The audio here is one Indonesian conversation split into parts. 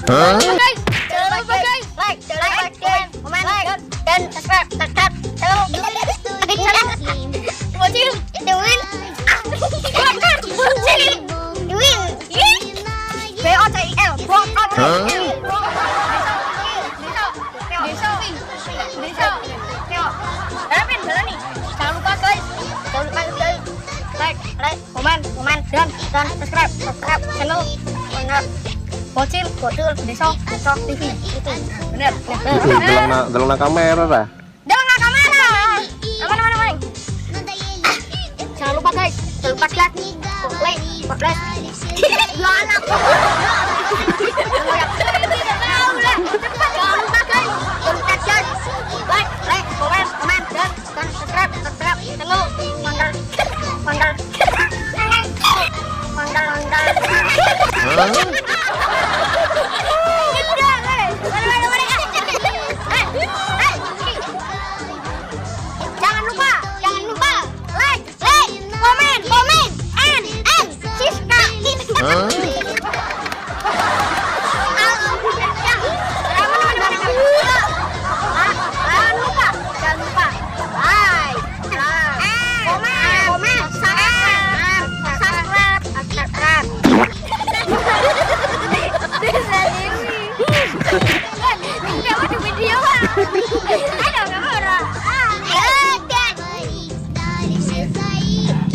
Jangan lupa guys, like, komen, dan subscribe. Bocil, Dewin, Dewin, BOCIL, Jangan lupa guys, like, komen, dan subscribe channel Bocil Desa TV itu bener. Dalam kamera dah. Jangan kamera. Aman. Jangan lupa guys, like. Ya anak. Jangan lupa guys, like, komen, dan subscribe channel Mandal. Jangan lupa like, komen, and subscribe. Jangan lupa like, komen, subscribe.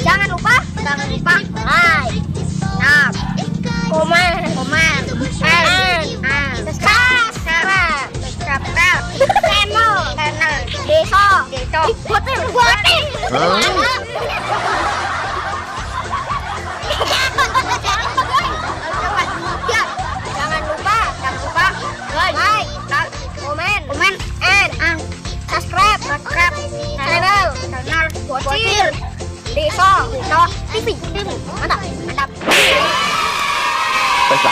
Jangan lupa like, komen, subscribe channel Desa Bocil. Jangan lupa like, komen, and subscribe channel Bocil Desa TV. Mantap. Pesta.